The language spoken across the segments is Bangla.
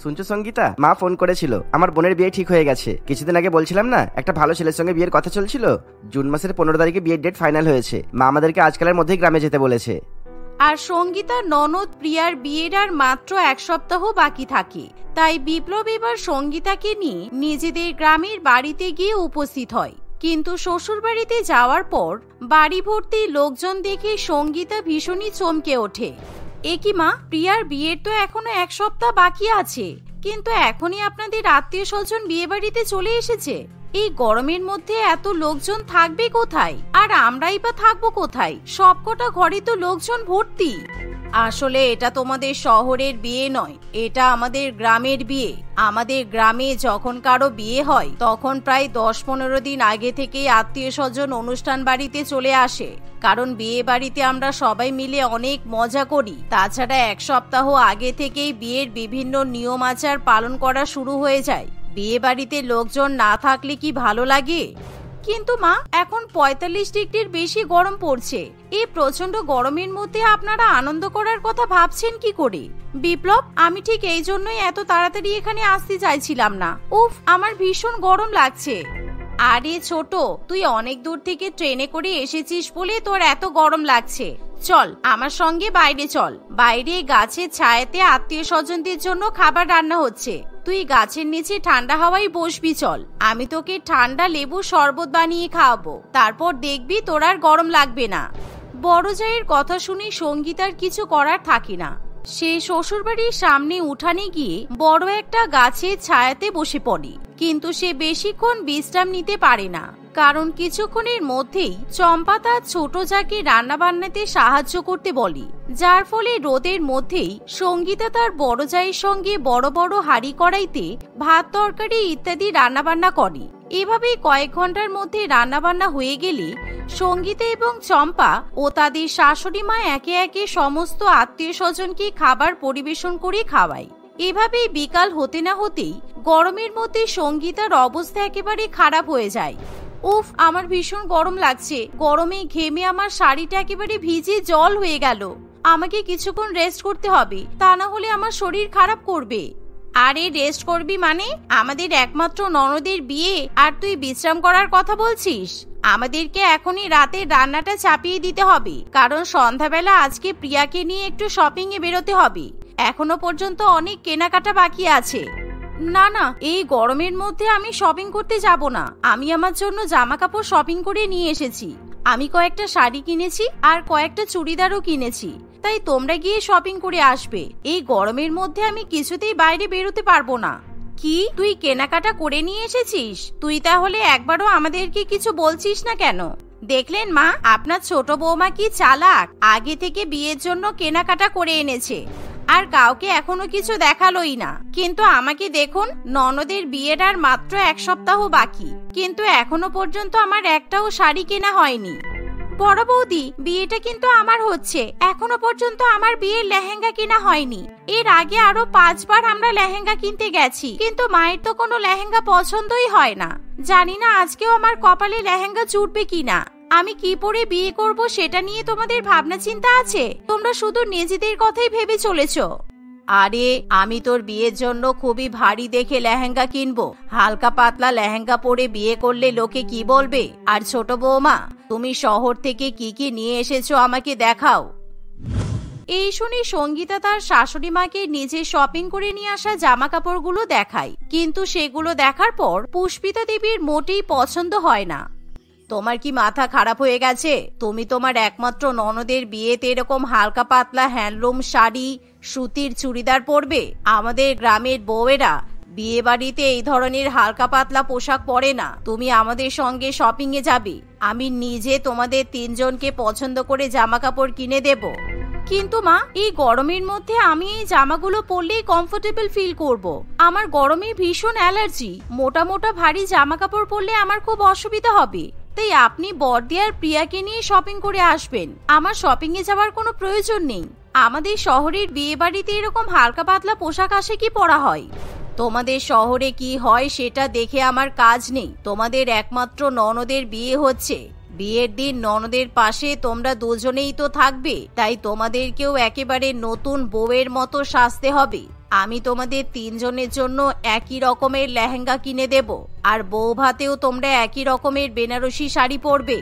শুনছো সঙ্গীতা, মা ফোন করেছিল, আমার বোনের বিয়ে ঠিক হয়ে গেছে। কিছুদিন আগে বলছিলাম না একটা ভালো ছেলের সঙ্গে বিয়ের কথা চলছিল, জুন মাসের 15 তারিখে বিয়ের ডেট ফাইনাল হয়েছে। মা আমাদেরকে আজকালের মধ্যেই গ্রামে যেতে বলেছে। আর সঙ্গীতা ননদ প্রিয়ার বিয়ের আর মাত্র 1 সপ্তাহ বাকি থাকে, তাই বিপ্লব এবার সঙ্গীতাকে নিয়ে নিজেদের গ্রামের বাড়িতে গিয়ে উপস্থিত হয়। কিন্তু শ্বশুর বাড়িতে যাওয়ার পর বাড়ি ভর্তি লোকজন দেখে সঙ্গীতা ভীষণই চমকে ওঠে। এ কি মা, প্রিয়ার বিয়ের তো এখনো 1 সপ্তাহ বাকি আছে, কিন্তু এখনই আপনাদের আত্মীয় স্বজন বিয়ে বাড়িতে চলে এসেছে। এই গরমের মধ্যে এত লোকজন থাকবে কোথায়, আর আমরাই বা থাকবো কোথায়? সবকটা ঘরে তো লোকজন ভর্তি। আসলে এটা তোমাদের শহরের বিয়ে নয়, এটা আমাদের গ্রামের বিয়ে। আমাদের গ্রামে যখন কারো বিয়ে হয় তখন প্রায় 10-15 দিন আগে থেকেই আত্মীয় স্বজন অনুষ্ঠান বাড়িতে চলে আসে, কারণ বিয়ে বাড়িতে আমরা সবাই মিলে অনেক মজা করি। তাছাড়া 1 সপ্তাহ আগে থেকেই বিয়ের বিভিন্ন নিয়ম আচার পালন করা শুরু হয়ে যায়। বিয়ে বাড়িতে লোকজন না থাকলে কি ভালো লাগে? কিন্তু মা, এখন 45 ডিগ্রির বেশি গরম পড়ছে। এই প্রচন্ড গরমের মধ্যে আপনারা আনন্দ করার কথা ভাবছেন কি করে? বিপ্লব, আমি ঠিক এই জন্যই এত তাড়াতাড়ি এখানে আসতে চাইছিলাম না। উফ, আমার ভীষণ গরম লাগছে। আরে ছোট, তুই অনেক দূর থেকে ট্রেনে করে এসেছিস বলে তোর এত গরম লাগছে। চল আমার সঙ্গে বাইরে চল। বাইরে গাছের ছায়াতে আত্মীয় স্বজনদের জন্য খাবার রান্না হচ্ছে। তুই গাছের নিচে ঠান্ডা হাওয়ায় বসবি। চল, আমি তোকে ঠান্ডা লেবু শরবত বানিয়ে খাওয়াবো, তারপর দেখবি তোর আর গরম লাগবে না। বড় জায়ের কথা শুনে সঙ্গীতার কিছু করার থাকে না। সে শ্বশুরবাড়ির সামনে উঠানে গিয়ে বড় একটা গাছের ছায়াতে বসে পড়ে, কিন্তু সে বেশিক্ষণ বিশ্রাম নিতে পারে না, কারণ কিছুক্ষণের মধ্যেই চম্পা তার ছোট জাকে রান্না বান্নাতে সাহায্য করতে বলে, যার ফলে রোদের মধ্যেই সঙ্গীতা তার বড় জায়ের সঙ্গে বড় বড় হাঁড়ি কড়াইতে ভাত তরকারি ইত্যাদি রান্নাবান্না করে। এভাবেই কয়েক ঘন্টার মধ্যে রান্নাবান্না হয়ে গেলে সঙ্গীতা এবং চম্পা ও তাদের শাশুড়ি মা একে একে সমস্ত আত্মীয় স্বজনকে খাবার পরিবেশন করে খাওয়ায়। এভাবেই বিকাল হতে না হতেই গরমের মধ্যে সঙ্গীতার অবস্থা একেবারে খারাপ হয়ে যায়। উফ, আমার ভীষণ গরম লাগছে। গরমে ঘেমে আমার শাড়িটা একেবারে ভিজে জল হয়ে গেল। আমাকে কিছুক্ষণ রেস্ট করতে হবে, তা না হলে আমার শরীর খারাপ করবে। আরে রেস্ট করবি মানে? আমাদের একমাত্র ননদের বিয়ে আর তুই বিশ্রাম করার কথা বলছিস? আমাদেরকে এখনই রাতের রান্নাটা চাপিয়ে দিতে হবে, কারণ সন্ধ্যাবেলা আজকে প্রিয়াকে নিয়ে একটু শপিং এ বেরোতে হবে। এখনো পর্যন্ত অনেক কেনাকাটা বাকি আছে। না না, এই গরমের মধ্যে আমি শপিং করতে যাব না। আমি আমার জন্য জামা কাপড় শপিং করে নিয়ে এসেছি। আমি কয়েকটা শাড়ি কিনেছি আর কয়েকটা চুড়িদারও কিনেছি, তাই তোমরা গিয়ে শপিং করে আসবে। এই গরমের মধ্যে আমি কিছুতেই বাইরে বেরোতে পারবো না। কি, তুই কেনাকাটা করে নিয়ে এসেছিস? তুই তাহলে একবারও আমাদেরকে কিছু বলছিস না কেন? দেখলেন মা, আপনার ছোট বৌমা কি চালাক, আগে থেকে বিয়ের জন্য কেনাকাটা করে এনেছে আর কাউকে এখনো কিছু দেখালোই না। কিন্তু আমাকে দেখুন, ননদের বিয়ের আর মাত্র 1 সপ্তাহ বাকি, কিন্তু এখনো পর্যন্ত আমার একটাও শাড়ি কেনা হয়নি। বড় বৌদি, বিয়েটা কিন্তু আমার হচ্ছে, এখনো পর্যন্ত আমার বিয়ের লেহেঙ্গা কেনা হয়নি। এর আগে আরো 5 বার আমরা লেহেঙ্গা কিনতে গেছি, কিন্তু মায়ের তো কোনো লেহেঙ্গা পছন্দই হয় না। জানি না আজকেও আমার কপালে লেহেঙ্গা জুটবে কিনা। আমি কি পরে বিয়ে করব সেটা নিয়ে তোমাদের ভাবনা চিন্তা আছে? তোমরা শুধু নিজেদের কথাই ভেবে চলেছো। আরে, আমি তোর বিয়ের জন্য খুবই ভারী দেখে লেহেঙ্গা কিনবো। হালকা পাতলা লেহেঙ্গা পরে বিয়ে করলে লোকে কি বলবে? আর ছোট বৌমা, তুমি শহর থেকে কি কি নিয়ে এসেছো আমাকে দেখাও। এই শুনে সঙ্গীতা তার শাশুড়ি মাকে নিজে শপিং করে নিয়ে আসা জামা কাপড়গুলো দেখায়, কিন্তু সেগুলো দেখার পর পুষ্পিতা দেবীর মোটেই পছন্দ হয় না। তোমার কি মাথা খারাপ হয়ে গেছে? তুমি তোমার একমাত্র ননদের বিয়েতে এরকম হালকা পাতলা হ্যান্ডলুম শাড়ি, সুতির চুড়িদার পরবে? আমাদের গ্রামের বউয়েরা বিয়ে বাড়িতে এই ধরনের হালকা পাতলা পোশাক পরে না। তুমি আমাদের সঙ্গে শপিং এ যাবে, আমি নিজে তোমাদের 3 জনকে পছন্দ করে জামা কাপড় কিনে দেব। কিন্তু মা, এই গরমের মধ্যে আমি এই জামাগুলো পরলেই কমফোর্টেবল ফিল করব। আমার গরমে ভীষণ অ্যালার্জি, মোটা মোটা ভারী জামা কাপড় পরলে আমার খুব অসুবিধা হবে। তাই আপনি বড়দি আর প্রিয়াকে নিয়ে শপিং করে আসবেন, আমার শপিং এ যাওয়ার কোনো প্রয়োজন নেই। আমাদের শহরের বিয়ে বাড়িতে এরকম হালকা পাতলা পোশাক আসে কি পরা হয়? তোমাদের শহরে কি হয় সেটা দেখে আমার কাজ নেই। তোমাদের একমাত্র ননদের বিয়ে হচ্ছে, বিয়ের দিন ননদের পাশে তোমরা দুজনেই তো থাকবে, তাই তোমাদেরকেও একেবারে নতুন বউয়ের মতো সাজতে হবে। আমি তোমাদের 3 জনের জন্য একই রকমের লেহেঙ্গা কিনে দেব, আর বউ ভাতেও তোমরা একই রকমের বেনারসি শাড়ি পরবে।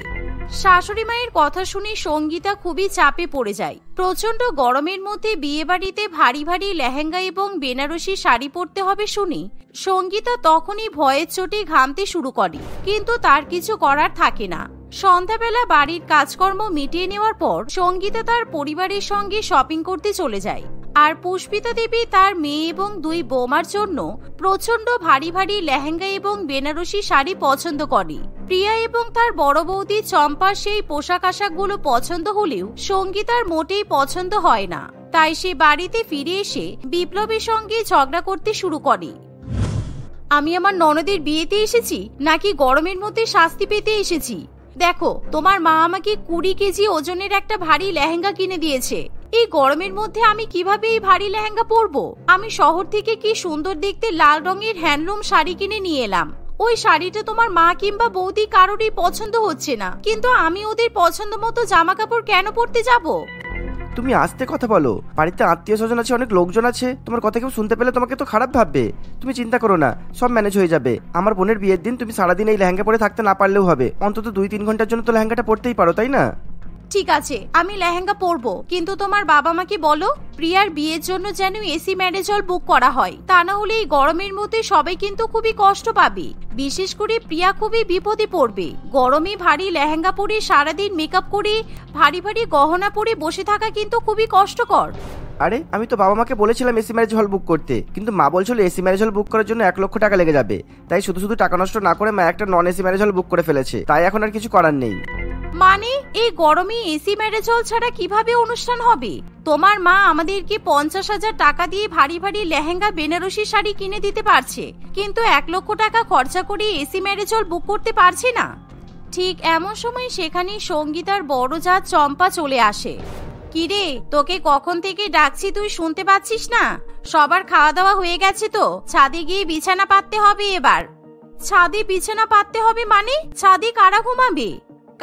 শাশুড়ি মায়ের কথা শুনে সঙ্গীতা খুবই চাপে পড়ে যায়। প্রচন্ড গরমের মধ্যে বিয়ে বাড়িতে ভারী ভারী লেহেঙ্গা এবং বেনারসি শাড়ি পরতে হবে শুনি সঙ্গীতা তখনই ভয়ের চোটে ঘামতে শুরু করে, কিন্তু তার কিছু করার থাকে না। সন্ধ্যাবেলা বাড়ির কাজকর্ম মিটিয়ে নেওয়ার পর সঙ্গীতা তার পরিবারের সঙ্গে শপিং করতে চলে যায়। আর পুষ্পিতা দেবী তার মেয়ে এবং 2 বৌমার জন্য প্রচন্ড ভারী ভারী লেহেঙ্গা এবং বেনারসি শাড়ি পছন্দ করে। প্রিয়া এবং তার বড় বৌদি চম্পার সেই পোশাক আশাকগুলো পছন্দ হলেও সঙ্গীতার মোটেই পছন্দ হয় না। তাই সে বাড়িতে ফিরে এসে বিপ্লবের সঙ্গে ঝগড়া করতে শুরু করে। আমি আমার ননদের বিয়েতে এসেছি নাকি গরমের মধ্যে শাস্তি পেতে এসেছি? দেখো, তোমার মা আমাকে 20 কেজি ওজনের একটা ভারী লেহেঙ্গা কিনে দিয়েছে। এই গরমের মধ্যে আমি কিভাবে এই ভারী লেহেঙ্গা পরবো? আমি শহর থেকে কি সুন্দর দেখতে লাল রঙের হ্যান্ডলুম শাড়ি কিনে নিয়ে এলাম। ওই শাড়িটা তোমার মা কিংবা বৌদি কারোরই পছন্দ হচ্ছে না, কিন্তু আমি ওদের পছন্দ মতো জামা কাপড় কেন পরতে যাব? তুমি আস্তে কথা বলো, বাড়িতে আত্মীয় স্বজন আছে, অনেক লোকজন আছে, তোমার কথা কেউ শুনতে পেলে তোমাকে তো খারাপ ভাববে। তুমি চিন্তা করো না, সব ম্যানেজ হয়ে যাবে। আমার বোনের বিয়ের দিন তুমি সারাদিন এই লেহেঙ্গা পরে থাকতে না পারলেও হবে, অন্তত 2-3 ঘন্টার জন্য তো লেহেঙ্গাটা পরতেই পারো, তাই না? ঠিক আছে, আমি লেহেঙ্গা পরবো, কিন্তু তোমার বাবা মাকে বলো প্রিয়ার বিয়ের জন্য যেন এসি ম্যারেজ হল বুক করা হয়। তা না হলে এই গরমের মধ্যে সবাই কিন্তু খুবই কষ্ট পাবে, বিশেষ করে প্রিয়া খুবই বিপদে পড়বে। গরমে ভারী লেহেঙ্গা পরে সারাদিন মেকআপ করে ভারী ভারী গহনা পরে বসে থাকা কিন্তু খুবই কষ্টকর। আরে আমি তো বাবা মাকে বলেছিলাম এসি ম্যারেজ হল বুক করতে, কিন্তু মা বলছিল এসি ম্যারেজ হল বুক করার জন্য 1 লক্ষ টাকা লেগে যাবে। তাই শুধু শুধু টাকা নষ্ট না করে মা একটা নন এসি ম্যারেজ হল বুক করে ফেলেছে। তাই এখন আর কিছু করার নেই। মানে এই গরমে এসি ম্যারেজ হল ছাড়া কিভাবে অনুষ্ঠান হবে? তোমার মা আমাদেরকে 50,000 টাকা দিয়ে ভারী ভারী লেহেঙ্গা বেনারসি শাড়ি কিনে দিতে পারছে, কিন্তু 1 লক্ষ টাকা খরচা করে এসি ম্যারেজ হল বুক করতে পারছে না। ঠিক এমন সময় সেখানে সঙ্গীতার বড় যা চম্পা চলে আসে। কিরে, তোকে কখন থেকে ডাকছি, তুই শুনতে পাচ্ছিস না? সবার খাওয়া দাওয়া হয়ে গেছে তো, ছাদে গিয়ে বিছানা পাততে হবে। এবার ছাদে বিছানা পাততে হবে মানে? ছাদে কারা ঘুমাবে?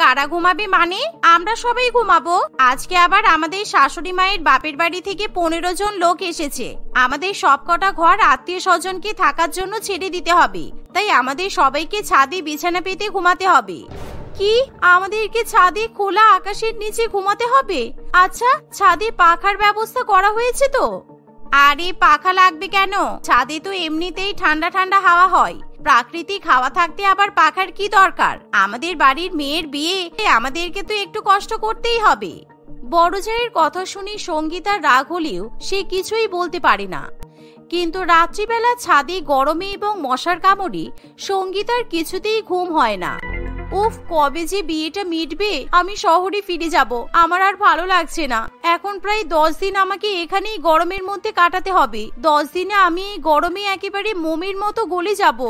কারা ঘুমাবে মানে আমরা সবাই ঘুমাবো। আজকে আবার আমাদের শাশুড়ি মায়ের বাপের বাড়ি থেকে 15 জন লোক এসেছে। আমাদের সবকটা ঘর আত্মীয় স্বজনকে থাকার জন্য ছেড়ে দিতে হবে, তাই আমাদের সবাইকে ছাদে বিছানা পেতে ঘুমাতে হবে। কি, আমাদেরকে ছাদে খোলা আকাশের নিচে ঘুমাতে হবে? আচ্ছা, ছাদে পাখার ব্যবস্থা করা হয়েছে তো? আরে পাখা লাগবে কেন? ছাদে তো এমনিতেই ঠান্ডা ঠান্ডা হাওয়া হয়। প্রাকৃতিক হাওয়া থাকতে আবার পাখার কি দরকার? আমাদের বাড়ির মেয়ের বিয়ে, আমাদেরকে তো একটু কষ্ট করতেই হবে। বড় জায়ের কথা শুনে সঙ্গীতার রাগ হলেও সে কিছুই বলতে পারে না। কিন্তু রাত্রিবেলা ছাদে গরমে এবং মশার কামড়ে সঙ্গীতার কিছুতেই ঘুম হয় না। উফ, কবে যে বিয়েটা মিটবে? আমি শহরে ফিরে যাব, আমার আর ভালো লাগছে না। এখন প্রায় 10 দিন আমাকে এখানেই গরমের মধ্যে কাটাতে হবে। 10 দিনে আমি এই গরমে একেবারে মোমের মতো গলে যাব।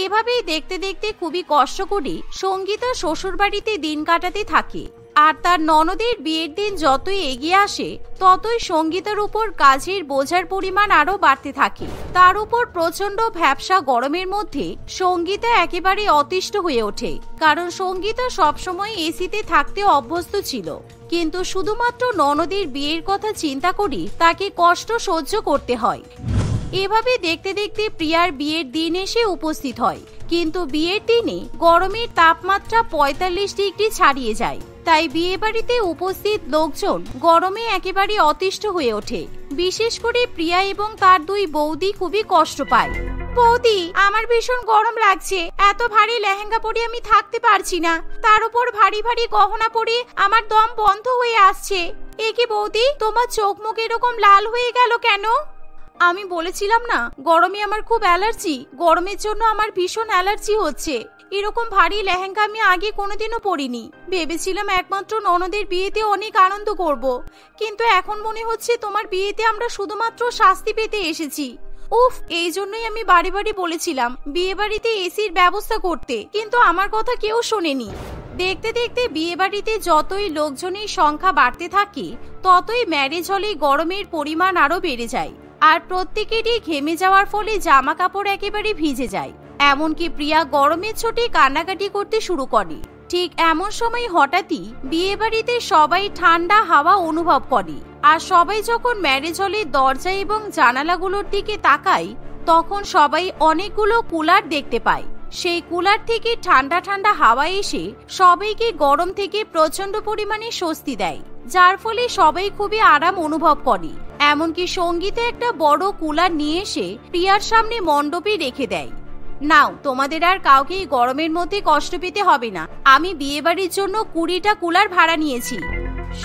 এভাবেই দেখতে দেখতে খুবই কষ্ট করে সঙ্গীতা শ্বশুর বাড়িতে দিন কাটাতে থাকে। আর তার ননদের বিয়ের দিন যতই এগিয়ে আসে ততই সঙ্গীতার উপর কাজের বোঝার পরিমাণ আরো বাড়তে থাকে। তার উপর প্রচন্ড ভ্যাপসা গরমের মধ্যে সঙ্গীতা একেবারে অতিষ্ঠ হয়ে ওঠে, কারণ সঙ্গীতা সবসময় এসিতে থাকতে অভ্যস্ত ছিল। কিন্তু শুধুমাত্র ননদের বিয়ের কথা চিন্তা করি তাকে কষ্ট সহ্য করতে হয়। এভাবে দেখতে দেখতে প্রিয়ার বিয়ের দিন এসে উপস্থিত হয়, কিন্তু বিয়ের দিনে গরমের তাপমাত্রা 45 ডিগ্রি ছাড়িয়ে যায়। তাই বিয়ে বাড়িতে উপস্থিত লোকজন গরমে একেবারে অতিষ্ঠ হয়ে ওঠে। বিশেষ করে প্রিয়া এবং তার 2 বৌদি খুবই কষ্ট পায়। বৌদি, আমার ভীষণ গরম লাগছে, এত ভারী লেহেঙ্গা পরে আমি থাকতে পারছি না, তার উপর ভারী ভারী গহনা পরে আমার দম বন্ধ হয়ে আসছে। এ কি বৌদি, তোমার চোখ মুখ এরকম লাল হয়ে গেল কেন? আমি বলেছিলাম না গরমে আমার খুব অ্যালার্জি, গরমের জন্য আমার ভীষণ অ্যালার্জি হচ্ছে। এরকম ভারী লেহেঙ্গা আমি আগে কোনোদিনও পরিনি। ভেবেছিলাম একমাত্র ননদের বিয়েতে অনেক আনন্দ করব, কিন্তু এখন মনে হচ্ছে তোমার বিয়েতে আমরা শুধুমাত্র শাস্তি পেতে এসেছি। উফ, এই জন্যই আমি বাড়ি বাড়ি বলেছিলাম বিয়ে বাড়িতে এসির ব্যবস্থা করতে, কিন্তু আমার কথা কেউ শোনেনি। দেখতে দেখতে বিয়ে বাড়িতে যতই লোকজনের সংখ্যা বাড়তে থাকে ততই ম্যারেজ হলে গরমের পরিমাণ আরো বেড়ে যায়। আর প্রত্যেকেরই ঘেমে যাওয়ার ফলে জামা কাপড় একেবারে ভিজে যায়। এমনকি প্রিয়া গরমের চোটে কান্নাকাটি করতে শুরু করে। ঠিক এমন সময় হঠাৎই বিয়ে বাড়িতে সবাই ঠান্ডা হাওয়া অনুভব করে, আর সবাই যখন ম্যারেজ হলের দরজা এবং জানালাগুলোর দিকে তাকায় তখন সবাই অনেকগুলো কুলার দেখতে পায়। সেই কুলার থেকে ঠান্ডা ঠান্ডা হাওয়া এসে সবাইকে গরম থেকে প্রচন্ড পরিমাণে স্বস্তি দেয়, যার ফলে সবাই খুবই আরাম অনুভব করে। এমনকি সঙ্গীতে একটা বড় কুলার নিয়ে এসে প্রিয়ার সামনে মণ্ডপে রেখে দেয়। নাও, তোমাদের আর কাউকে গরমের মধ্যে কষ্ট পেতে হবে না, আমি বিয়ে বাড়ির জন্য 20টা কুলার ভাড়া নিয়েছি।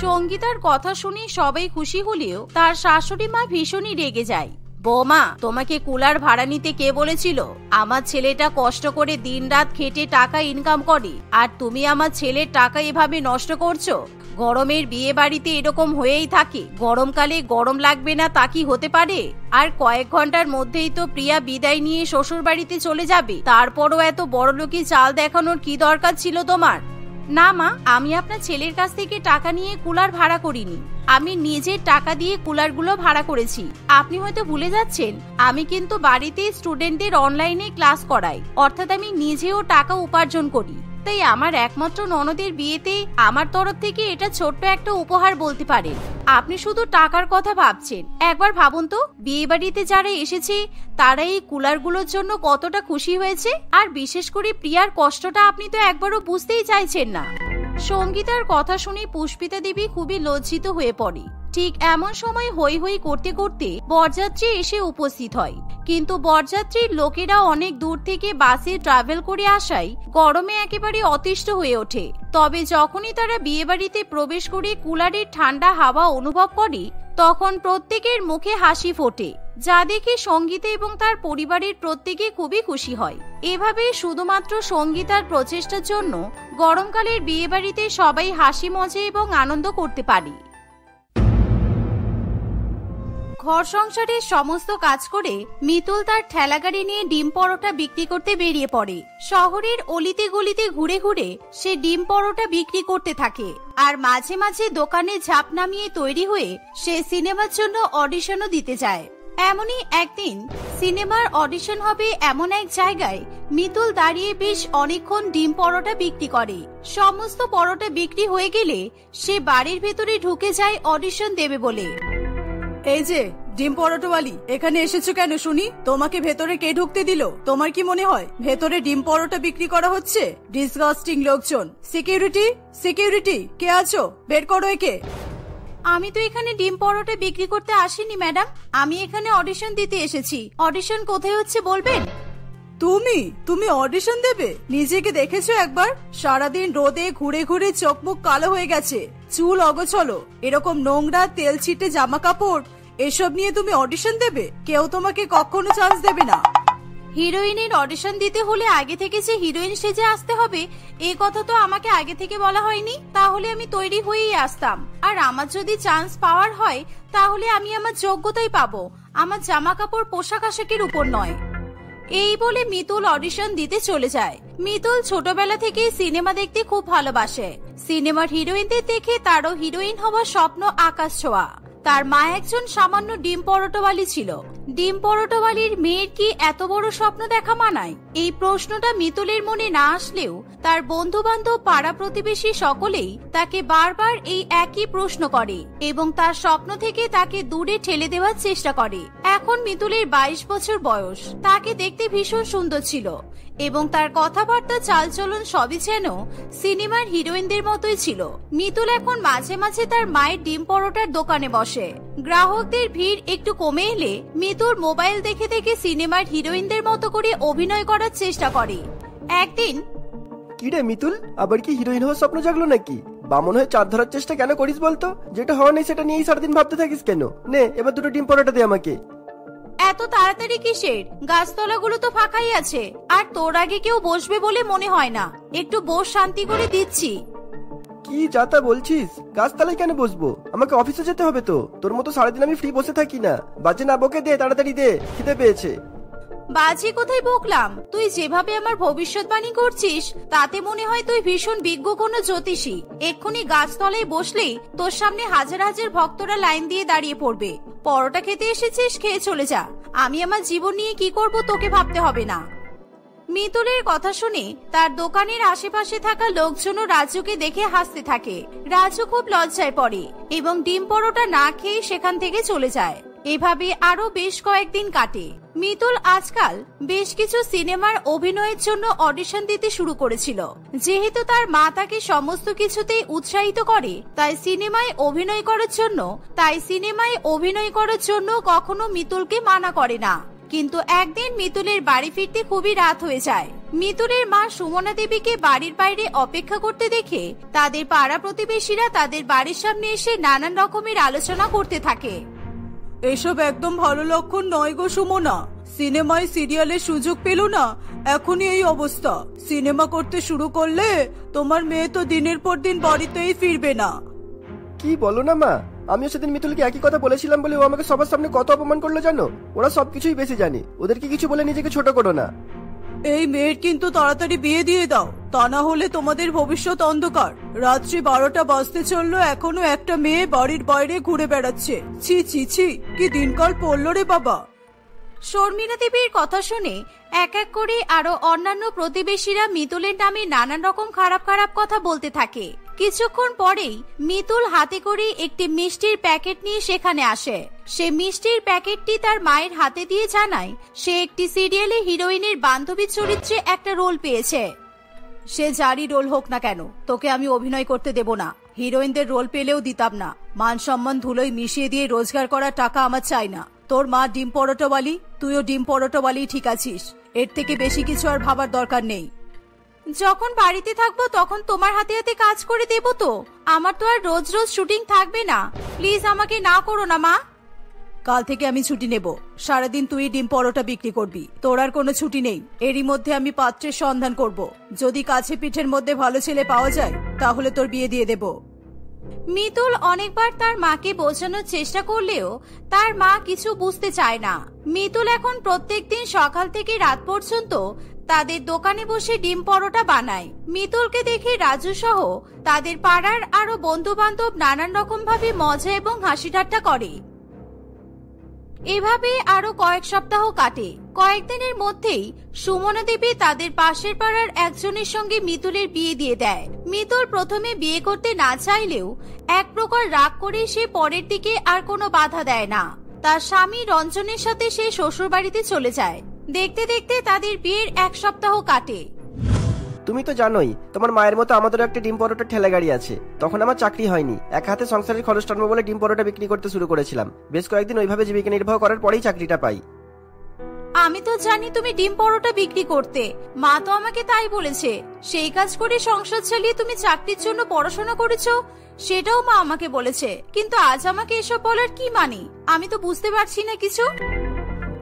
সঙ্গীতার কথা শুনে সবাই খুশি হলেও তার শাশুড়ি মা ভীষণই রেগে যায়। বৌমা, তোমাকে কুলার ভাড়া নিতে কে বলেছিল? আমার ছেলেটা কষ্ট করে দিনরাত খেটে টাকা ইনকাম করে, আর তুমি আমার ছেলের টাকা এভাবে নষ্ট করছো। গরমের বিয়ে বাড়িতে এরকম হয়েই থাকে, গরমকালে গরম লাগবে না তা কি হতে পারে? আর কয়েক ঘন্টার মধ্যেই তো প্রিয়া বিদায় নিয়ে শ্বশুর বাড়িতে চলে যাবে, তারপরও এত বড়লোকি চাল দেখানোর কি দরকার ছিল তোমার? না মা, আমি আপনার ছেলের কাছ থেকে টাকা নিয়ে কুলার ভাড়া করিনি, আমি নিজের টাকা দিয়ে কুলারগুলো ভাড়া করেছি। আপনি হয়তো ভুলে যাচ্ছেন, আমি কিন্তু বাড়িতে স্টুডেন্টদের অনলাইনে ক্লাস করাই, অর্থাৎ আমি নিজেও টাকা উপার্জন করি। তাই আমার একমাত্র ননদের বিয়েতে আমার তরফ থেকে এটা ছোট্ট একটা উপহার বলতে পারেন। আপনি শুধু টাকার কথা ভাবছেন, একবার ভাবুন তো বিয়ে বাড়িতে যারা এসেছে তারা এই কুলারগুলোর জন্য কতটা খুশি হয়েছে। আর বিশেষ করে প্রিয়ার কষ্টটা আপনি তো একবারও বুঝতেই চাইছেন না। সঙ্গীতার কথা শুনে পুষ্পিতা দেবী খুবই লজ্জিত হয়ে পড়ে। ঠিক এমন সময় হই হই করতে করতে বরযাত্রী এসে উপস্থিত হয়, কিন্তু বরযাত্রীর লোকেরা অনেক দূর থেকে বাসে ট্রাভেল করে আসায় গরমে একেবারে অতিষ্ঠ হয়ে ওঠে। তবে যখনই তারা বিয়ে বাড়িতে প্রবেশ করে কুলারের ঠান্ডা হাওয়া অনুভব করে তখন প্রত্যেকের মুখে হাসি ফোটে, যা দেখে সঙ্গীতা এবং তার পরিবারের প্রত্যেকে খুবই খুশি হয়। এভাবে শুধুমাত্র সঙ্গীতার প্রচেষ্টার জন্য গরমকালের বিয়ে বাড়িতে সবাই হাসি মজা এবং আনন্দ করতে পারে। ঘর সংসারের সমস্ত কাজ করে মিতুল তার ঠেলাগাড়ি নিয়ে ডিম পরোটা বিক্রি করতে বেরিয়ে পড়ে। শহরের অলিতে গলিতে ঘুরে ঘুরে সে ডিম পরোটা বিক্রি করতে থাকে, আর মাঝে মাঝে দোকানে ঝাঁপ নামিয়ে তৈরি হয়ে সে সিনেমার জন্য অডিশনও দিতে যায়। এমনই একদিন সিনেমার অডিশন হবে এমন এক জায়গায় মিতুল দাঁড়িয়ে বেশ অনেকক্ষণ ডিম পরোটা বিক্রি করে। সমস্ত পরোটা বিক্রি হয়ে গেলে সে বাড়ির ভেতরে ঢুকে যায় অডিশন দেবে বলে। এই যে ডিম পরোটাওয়ালি, এখানে এসেছো কেন শুনি? তোমাকে ভেতরে কে ঢুকতে দিল? তোমার কি মনে হয় ভেতরে ডিম পরোটা বিক্রি করা হচ্ছে? ডিসগাস্টিং লোকজন। সিকিউরিটি, সিকিউরিটি, কে আছো? বের করো একে। আমি তো এখানে ডিম পরোটা বিক্রি করতে আসিনি ম্যাডাম, আমি এখানে অডিশন দিতে এসেছি। অডিশন কোথায় হচ্ছে বলবেন? তুমি অডিশন দেবে? নিজেকে দেখেছো একবার? সারাদিন রোদে ঘুরে ঘুরে চোখ মুখ কালো হয়ে গেছে, চুল অগোছলো, এরকম নোংরা তেল ছিটে জামা কাপড়, এসব নিয়ে তুমি অডিশন দেবে? কেউ তোমাকে কখনো চান্স দেবে না। হিরোইনের অডিশন দিতে হলে আগে থেকে যে হিরোইন সেজে আসতে হবে এই কথা তো আমাকে আগে থেকে বলা হয়নি, তাহলে আমি তৈরি হয়েই আসতাম। আর আমার যদি চান্স পাওয়ার হয় তাহলে আমি আমার যোগ্যতাই পাবো, আমার জামা কাপড় পোশাক আশাকের উপর নয়। এই বলে মিতুল অডিশন দিতে চলে যায়। মিতুল ছোটবেলা থেকে সিনেমা দেখতে খুব ভালোবাসে। সিনেমার হিরোইনদের দেখে তারও হিরোইন হওয়ার স্বপ্ন আকাশ ছোঁয়া। তার মা একজন সামান্য ডিম পরোটাওয়ালি ছিল। ডিম পরোটাওয়ালির মেয়ের কি এত বড় স্বপ্ন দেখা মানায়? এই প্রশ্নটা মিতুলের মনে না আসলেও তার বন্ধু বান্ধব, পাড়া প্রতিবেশী সকলেই তাকে বারবার এই একই প্রশ্ন করে এবং তার স্বপ্ন থেকে তাকে দূরে ঠেলে দেওয়ার চেষ্টা করে। এখন মিতুলের 22 বছর বয়স। তাকে দেখতে ভীষণ সুন্দর ছিল এবং তার কথাবার্তা, চালচলন সবই যেন সিনেমার হিরোইনদের মতোই ছিল। মিতুল এখন মাঝে মাঝে তার মায়ের ডিম পরোটার দোকানে বসে। গ্রাহকদের ভিড় একটু কমে এলে মিতুল মোবাইল দেখে দেখে সিনেমার হিরোইনদের মতো করে অভিনয় করার চেষ্টা করে। একদিন, কি রে মিতুল, আবার কি হিরোইন হওয়ার স্বপ্ন জাগলো নাকি? বামন হয়ে চাঁদ ধরার চেষ্টা কেন করিস বলতো? যেটা হওয়া নেই সেটা নিয়েই সারাদিন ভাবতে থাকিস কেন? নে এবার 2টো ডিম পরোটা দে আমাকে। এত তাড়াতাড়ি কিসের? গাছতলাগুলো তো ফাঁকাই আছে, আর তোর আগে কেউ বসবে বলে মনে হয় না। একটু বস, শান্তি করে দিচ্ছি। কি যাতা বলছিস? গাছতলায় কেন বসবো? আমাকে অফিসে যেতে হবে তো। তোর মতো সারাদিন আমি ফ্রি বসে থাকি না। বাজে না বকে দে, তাড়াতাড়ি দে, খিদে পেয়েছে। বাজি কোথায় বকলাম? তুই যেভাবে আমার ভবিষ্যৎবাণী করছিস তাতে মনে হয় তুই ভীষণ বিজ্ঞ কোনো জ্যোতিষী। এক্ষুনি গাছতলায় বসলেই তোর সামনে হাজার হাজার ভক্তরা লাইন দিয়ে দাঁড়িয়ে পড়বে। পরোটা খেতে এসেছিস, খেয়ে চলে যা। আমি আমার জীবন নিয়ে কি করব তোকে ভাবতে হবে না। মিতুলের কথা শুনে তার দোকানের আশেপাশে থাকা লোকজনও রাজুকে দেখে হাসতে থাকে। রাজু খুব লজ্জায় পড়ে এবং ডিম পরোটা না খেয়ে সেখান থেকে চলে যায়। এভাবে আরো বেশ কয়েকদিন কাটে। মিতুল আজকাল বেশ কিছু সিনেমার অভিনয়ের জন্য অডিশন দিতে শুরু করেছিল। যেহেতু তার মা তাকে সমস্ত কিছুতেই উৎসাহিত করে, তাই সিনেমায় অভিনয় করার জন্য কখনো মিতুলকে মানা করে না। কিন্তু একদিন মিতুলের বাড়ি ফিরতে খুবই রাত হয়ে যায়। মিতুলের মা সুমনা দেবীকে বাড়ির বাইরে অপেক্ষা করতে দেখে তাদের পাড়া প্রতিবেশীরা তাদের বাড়ির সামনে এসে নানান রকমের আলোচনা করতে থাকে। এসব একদম ভালো লক্ষণ নয় গো সুমনা। সিনেমায় সিরিয়ালের সুযোগ পেল না, এখনই এই অবস্থা। সিনেমা করতে শুরু করলে তোমার মেয়ে তো দিনের পর দিন বাড়িতেই ফিরবে না। কি বলো না মা, আমিও সেদিন মিতুলকে একই কথা বলেছিলাম বলে ও আমাকে সবার সামনে কত অপমান করলো জানো। ওরা সবকিছুই বেশি জানে, ওদেরকে কিছু বলে নিজেকে ছোট করো না। এই মেয়ের কিন্তু তাড়াতাড়ি বিয়ে দিয়ে দাও, তা না হলে তোমাদের ভবিষ্যৎ অন্ধকার। রাত্রি 12টা বাজতে চললো, এখনো একটা মেয়ে বাড়ির বাইরে ঘুরে বেড়াচ্ছে। ছি ছি ছি, কি দিনকাল পড়লো রে বাবা। শর্মিলা দেবীর কথা শুনে এক এক করে আরো অন্যান্য প্রতিবেশীরা মিতুলের নামে নানান রকম খারাপ খারাপ কথা বলতে থাকে। কিছুক্ষণ পরেই মিতুল হাতে করে একটি মিষ্টির প্যাকেট নিয়ে সেখানে আসে। সে মিষ্টির প্যাকেটটি তার মায়ের হাতে দিয়ে জানায় সে একটি সিরিয়ালে হিরোইনের বান্ধবী চরিত্রে একটা রোল পেয়েছে। সে যারই রোল হোক না কেন, তোকে আমি অভিনয় করতে দেব না। হিরোইনদের রোল পেলেও দিতাম না। মান সম্মান ধুলোয় মিশিয়ে দিয়ে রোজগার করার টাকা আমার চাই না। তোর মা ডিম পরোটাওয়ালি, তুইও ডিম পরোটাওয়ালি ঠিক আছিস। এর থেকে বেশি কিছু আর ভাবার দরকার নেই। যখন বাড়িতে থাকবো তখন তোমার হাতে হাতে কাজ করে দেব তো। আমার তো আর রোজ রোজ শুটিং থাকবে না। প্লিজ আমাকে না করো না মা। কাল থেকে আমি ছুটি নেব। সারাদিন তুই ডিম পরোটা বিক্রি করবি, তোর আর কোনো ছুটি নেই। এরই মধ্যে আমি পাত্রের সন্ধান করব। যদি কাছে পিঠের মধ্যে ভালো ছেলে পাওয়া যায় তাহলে তোর বিয়ে দিয়ে দেব। মিতুল অনেকবার তার মাকে বোঝানোর চেষ্টা করলেও তার মা কিছু বুঝতে চায় না। মিতুল এখন প্রত্যেকদিন সকাল থেকে রাত পর্যন্ত তাদের দোকানে বসে ডিম পরোটা বানায়। মিতুলকে দেখে রাজু সহ তাদের পাড়ার আরো বন্ধু বান্ধব নানান রকম ভাবে মজা এবং হাসি ঠাট্টা করে। এভাবে আরো কয়েক সপ্তাহ কাটে। কয়েকদিনের মধ্যেই সুমনা দেবী তাদের পাশের পাড়ার একজনের সঙ্গে মিতুলের বিয়ে দিয়ে দেয়। মিতুল প্রথমে বিয়ে করতে না চাইলেও এক প্রকার রাগ করে সে পরের দিকে আর কোনো বাধা দেয় না। তার স্বামী রঞ্জনের সাথে সে শ্বশুর বাড়িতে চলে যায়। দেখতে দেখতে তাদের বিয়ের এক সপ্তাহ কাটে। তুমি তো জানোই তোমার মায়ের মতো আমাদেরও একটা ডিম পরোটার ঠেলা গাড়ি আছে। তখন আমার চাকরি হয়নি, এক হাতে সংসারের খরচ টানবো বলে ডিম পরোটা বিক্রি করতে শুরু করেছিলাম। বেশ কয়েকদিন ওইভাবে জীবিকা নির্বাহ করার পরেই চাকরিটা পাই। আমি তো জানি তুমি ডিম পরোটা বিক্রি করতে, মা তো আমাকে তাই বলেছে। সেই কাজ করে সংসার চালিয়ে তুমি চাকরির জন্য পড়াশোনা করেছো, সেটাও মা আমাকে বলেছে। কিন্তু আজ আমাকে এসব বলার কি মানে? আমি তো বুঝতে পারছি না কিছু।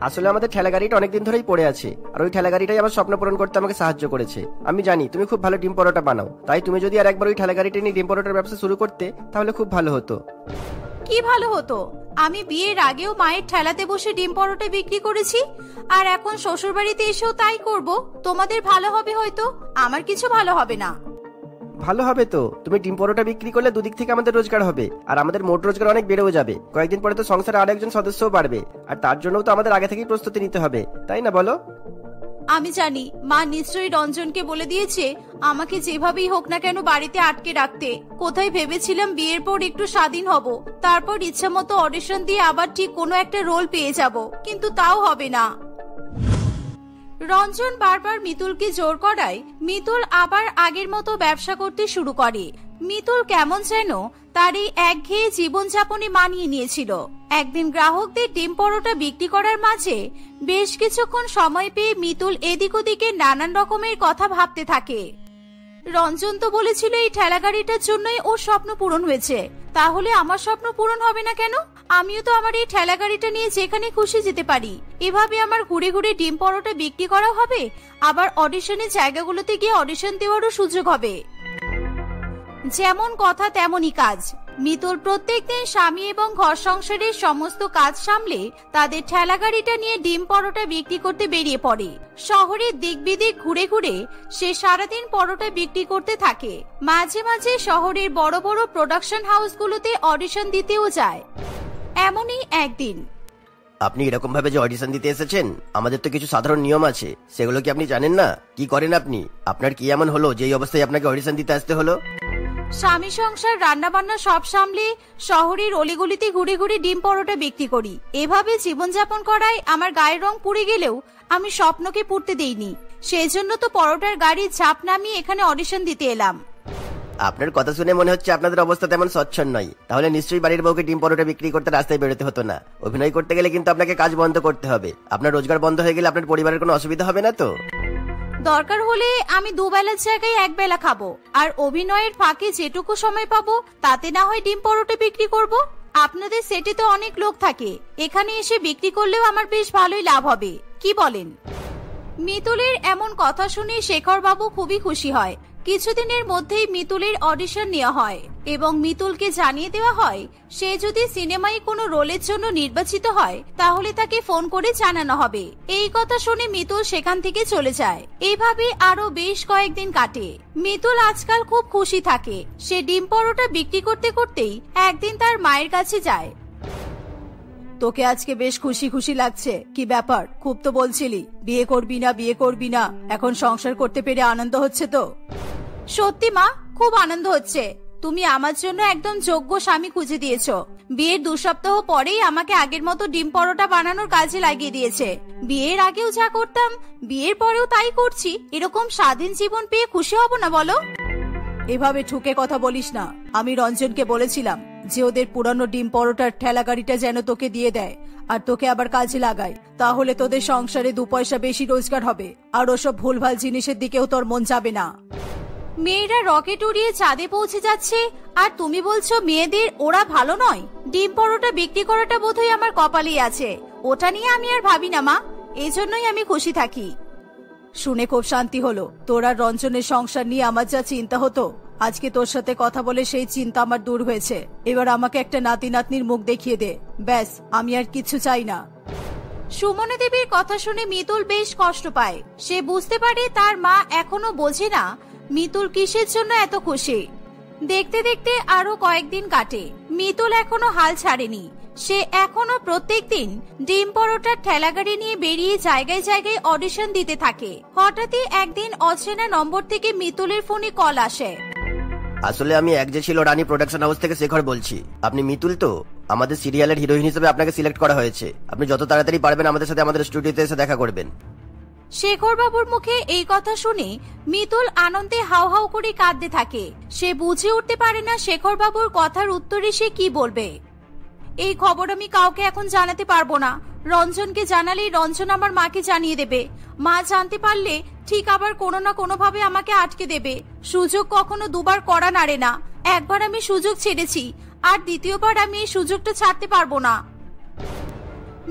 আসলে আমাদের ঠেলা গাড়িটা অনেকদিন ধরেই পড়ে আছে, আর ওই ঠেলা গাড়িটাই আমার স্বপ্ন পূরণ করতে আমাকে সাহায্য করেছে। আমি জানি তুমি খুব ভালো ডিম পরোটা বানাও, তাই তুমি যদি আর একবার ওই ঠেলা গাড়িটা নিয়ে ডিম পরোটার ব্যবসা শুরু করতে তাহলে খুব ভালো হতো। কি ভালো হতো? আমি বিয়ের আগেও মায়ের ঠেলাতে বসে ডিম পরোটা বিক্রি করেছি, আর এখন শ্বশুর বাড়িতে এসেও তাই করব। তোমাদের ভালো হবে হয়তো, আমার কিছু ভালো হবে না। ভালো হবে তো, তুমি ডিম পরোটা বিক্রি করলে দুদিক থেকে আমাদের রোজগার হবে, আর আমাদের মোট রোজগার অনেক বেড়েও যাবে। কয়েকদিন পরে তো সংসারে আরো একজন সদস্যও বাড়বে, আর তার জন্যও তো আমাদের আগে থেকেই প্রস্তুতি নিতে হবে, তাই না বলো? আমি জানি মা নিশ্চয়ই রঞ্জনকে বলে দিয়েছে আমাকে যেভাবেই হোক না কেন বাড়িতে আটকে রাখতে। কোথায় ভেবেছিলাম বিয়ের পর একটু স্বাধীন হব, তারপর ইচ্ছা মতো অডিশন দিয়ে আবার ঠিক কোনো একটা রোল পেয়ে যাব, কিন্তু তাও হবে না। রঞ্জন বারবার মিতুলকে জোর করায় মিতুল আবার আগের মতো ব্যবসা করতে শুরু করে। মিতুল কেমন যেন তার এই একঘেয়ে জীবনযাপনে মানিয়ে নিয়েছিল। একদিন গ্রাহকদের ডিম পরোটা বিক্রি করার মাঝে বেশ কিছুক্ষণ সময় পেয়ে মিতুল এদিক ওদিকে নানান রকমের কথা ভাবতে থাকে। রঞ্জন তো বলেছিল এই ঠেলা গাড়িটার জন্যই ওর স্বপ্ন পূরণ হয়েছে, তাহলে আমার স্বপ্ন পূরণ হবে না কেন? আমিও তো আমার এই ঠেলা গাড়িটা নিয়ে যেখানে খুশি যেতে পারি। এভাবে আমার ঘুরে ঘুরে ডিম পরোটা বিক্রি করা হবে, আবার অডিশনের জায়গাগুলোতে গিয়ে অডিশন দেওয়ারও সুযোগ হবে। যেমন কথা তেমনই কাজ। মিতুল প্রত্যেকদিন স্বামী এবং ঘর সংসারের সমস্ত কাজ সামলে তাদের ঠেলা গাড়িটা নিয়ে ডিম পরোটা বিক্রি করতে বেরিয়ে পড়ে। শহরের দিক বিদিক ঘুরে ঘুরে সে সারাদিন পরোটা বিক্রি করতে থাকে। মাঝে মাঝে শহরের বড় বড় প্রোডাকশন হাউসগুলোতে অডিশন দিতেও যায়। এমনই একদিন আপনি এরকম ভাবে যে অডিশন দিতে এসেছেন, আমাদের তো কিছু সাধারণ নিয়ম আছে, সেগুলো কি আপনি জানেন না? কি করেন আপনি? আপনার কি এমন হলো যে এই অবস্থায় আপনাকে অডিশন দিতে আসতে হলো? স্বামী সংসার রান্না বান্না সব সামলে শহরের অলিগলিতে ঘুরে ঘুরে ডিম পরোটা বিক্রি করি। এভাবে জীবনযাপন করায় আমার গায়ের রং পুড়ে গেলেও আমি স্বপ্নকে পুড়তে দেইনি। সেই জন্য তো পরোটার গাড়ির ঝাঁপ নামিয়ে এখানে অডিশন দিতে এলাম। আপনার কথা শুনে মনে হচ্ছে আপনাদের অবস্থা তেমন স্বচ্ছল নয়। তাহলে নিশ্চয়ই বাড়ির বউকে ডিম পরোটা বিক্রি করতে রাস্তায় বেরোতে হতো না। অভিনয় করতে গেলে কিন্তু আপনাকে কাজ বন্ধ করতে হবে। আপনার রোজগার বন্ধ হয়ে গেলে আপনার পরিবারের কোনো অসুবিধা হবে না তো? দরকার হলে আমি দুবেলার জায়গায় একবেলা খাবো, আর অভিনয়ের ফাঁকে যেটুকু সময় পাবো তাতে না হয় ডিম পরোটা বিক্রি করব। আপনাদের সেটে তো অনেক লোক থাকে, এখানে এসে বিক্রি করলেও আমার বেশ ভালোই লাভ হবে, কি বলেন? মিতুলের এমন কথা শুনে শেখর বাবু খুবই খুশি হয়। কিছুদিনের মধ্যেই মিতুলের অডিশন নেওয়া হয় এবং মিতুলকে জানিয়ে দেওয়া হয় সে যদি সিনেমায় কোনো রোলের জন্য নির্বাচিত হয় তাহলে তাকে ফোন করে জানানো হবে। এই কথা শুনে মিতুল সেখান থেকে চলে যায়। এইভাবে আরো বেশ কয়েকদিন কাটে। মিতুল আজকাল খুব খুশি থাকে। সে ডিম পরোটা বিক্রি করতে করতেই একদিন তার মায়ের কাছে যায়। তোকে আজকে বেশ খুশি খুশি লাগছে, কি ব্যাপার? খুব তো বলছিলি বিয়ে করবি না, এখন সংসার করতে পেরে আনন্দ হচ্ছে তো? সত্যি মা, খুব আনন্দ হচ্ছে। তুমি আমার জন্য একদম যোগ্য স্বামী খুঁজে দিয়েছো। বিয়ের 2 সপ্তাহ পরেই আমাকে আগের মতো ডিম পরোটা বানানোর কাজে লাগিয়ে দিয়েছে। বিয়ের আগেও যা করতাম বিয়ের পরেও তাই করছি। এরকম স্বাধীন জীবন পেয়ে খুশি হব না বলো? এভাবে ঠুকে কথা বলিস না। আমি রঞ্জনকে বলেছিলাম যে ওদের পুরানো ডিম পরোটার ঠেলা গাড়িটা যেন তোকে দিয়ে দেয় আর তোকে আবার কাজে লাগায়, তাহলে তোদের সংসারে 2 পয়সা বেশি রোজগার হবে আর ওসব ভুলভাল জিনিসের দিকেও তোর মন যাবে না। মেয়েরা রকেট উড়িয়ে চাঁদে পৌঁছে যাচ্ছে আর তুমি বলছো মেয়েদের ওরা ভালো নয়? ডিম পরোটা বিক্রি করাটা বোধহয় আমার কপালেই আছে। ওটা নিয়ে আমি আর ভাবি না মা, এই জন্যই আমি খুশি থাকি। শুনে খুব শান্তি হলো। তোর আর রঞ্জনের সংসার নিয়ে আমার যা চিন্তা হতো, আজকে তোর সাথে কথা বলে সেই চিন্তা আমার দূর হয়েছে। এবার আমাকে একটা নাতি নাতনির মুখ দেখিয়ে দে, ব্যাস, আমি আর কিছু চাই না। সুমনা দেবীর কথা শুনে মিতুল বেশ কষ্ট পায়। সে বুঝতে পারে তার মা এখনো বোঝে না মিতুল কিসের জন্য এত খুশি। দেখতে দেখতে আরো কয়েকদিন কাটে। মিতুল এখনো হাল ছাড়েনি। সে এখনো প্রত্যেকদিন ডিম পরোটার ঠেলাগাড়ি নিয়ে বেরিয়ে জায়গায় জায়গায় অডিশন দিতে থাকে। হঠাৎই একদিন অচেনা নম্বর থেকে মিতুলের ফোনে কল আসে। আসলে আমি এক যে ছিল রানী প্রোডাকশন হাউস থেকে শেখর বলছি। আপনি মিতুল তো? আমাদের সিরিয়ালের হিরোইন হিসেবে আপনাকে সিলেক্ট করা হয়েছে। আপনি যত তাড়াতাড়ি পারবেন আমাদের সাথে আমাদের স্টুডিওতে এসে দেখা করবেন। শেখর বাবুর মুখে এই কথা শুনে মিতুল আনন্দে হাউ হাউ করে কাঁদতে থাকে। সে বুঝে উঠতে পারে না শেখর বাবুর কথার উত্তরে সে কি বলবে। এই খবর আমি কাউকে এখন জানাতে পারবো না। রঞ্জনকে জানালেই রঞ্জন আমার মাকে জানিয়ে দেবে। মা জানতে পারলে ঠিক আবার কোনো না কোনো ভাবে আমাকে আটকে দেবে। সুযোগ কখনো 2 বার করা নাড়ে না। একবার আমি সুযোগ ছেড়েছি, আর দ্বিতীয়বার আমি এই সুযোগটা ছাড়তে পারবো না।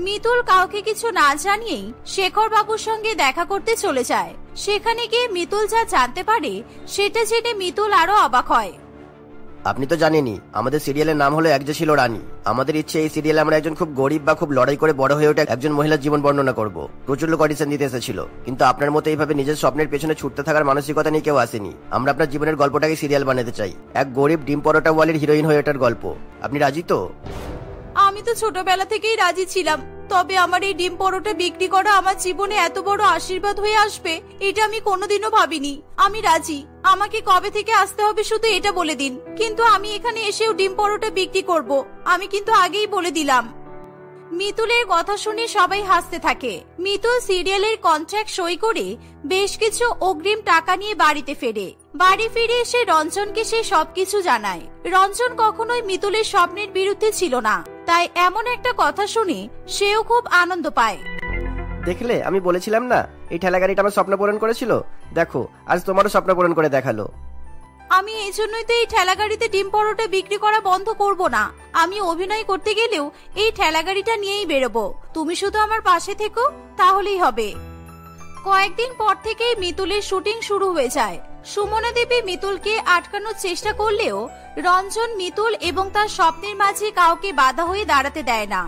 মিতুল কাউকে কিছু না জানিয়েই শেখর বাবুর সঙ্গে দেখা করতে চলে যায়। সেখানে গিয়ে মিতুল যা জানতে পারে সেটা জেনে মিতুল আরো অবাক হয়। আপনি তো জানেনই আমাদের সিরিয়ালের নাম হলো এক যে ছিল রানী। আমাদের ইচ্ছে এই সিরিয়ালে আমরা একজন খুব গরিব বা খুব লড়াই করে বড় হয়ে ওঠে একজন মহিলার জীবন বর্ণনা করব। প্রচুর লোক অডিশন দিতে এসেছিল, কিন্তু আপনার মতো এইভাবে নিজের স্বপ্নের পেছনে ছুটতে থাকার মানসিকতা নিয়ে কেউ আসেনি। আমরা আপনার জীবনের গল্পটাকে সিরিয়াল বানাতে চাই, এক গরিব ডিম পরোটা ওয়ালের হিরোইন হয়ে ওঠার গল্প। আপনি রাজি তো? আমি তো ছোটবেলা থেকেই রাজি ছিলাম, তবে আমার এই ডিম পরোটা বিক্রি করা আমার জীবনে এত বড় আশীর্বাদ হয়ে আসবে এটা আমি কোনোদিনও ভাবিনি। আমি রাজি, আমাকে কবে থেকে আসতে হবে শুধু এটা বলে দিন। কিন্তু আমি এখানে এসেও ডিম পরোটা বিক্রি করব, আমি কিন্তু আগেই বলে দিলাম। মিতুলের কথা শুনে সবাই হাসতে থাকে। মিতুল সিরিয়ালের কন্ট্রাক্ট সই করে বেশ কিছু অগ্রিম টাকা নিয়ে বাড়িতে ফেরে। বাড়ি ফিরে এসে রঞ্জনকে সে সবকিছু জানায়। রঞ্জন কখনোই মিতুলের স্বপ্নের বিরুদ্ধে ছিল না, তাই এমন একটা কথা শুনে সেও খুব আনন্দ পায়। দেখলে, আমি বলেছিলাম না এই ঠেলা গাড়িটা আমার স্বপ্ন পূরণ করেছিল। দেখো, আজ তোমারও স্বপ্ন পূরণ করে দেখালো। আমি এই জন্যই তো এই ঠেলা গাড়িতে ডিম পরোটা বিক্রি করা বন্ধ করব না। আমি অভিনয় করতে গেলেও এই ঠেলা গাড়িটা নিয়েই বেরোবো। তুমি শুধু আমার পাশে থেকো, তাহলেই হবে। কয়েকদিন পর থেকেই মিতুলের শুটিং শুরু হয়ে যায়। সুমনা দেবী মিতুলকে আটকানোর চেষ্টা করলেও রঞ্জন মিতুল এবং তার স্বপ্নের মাঝে কাউকে বাধা হয়ে দাঁড়াতে দেয় না।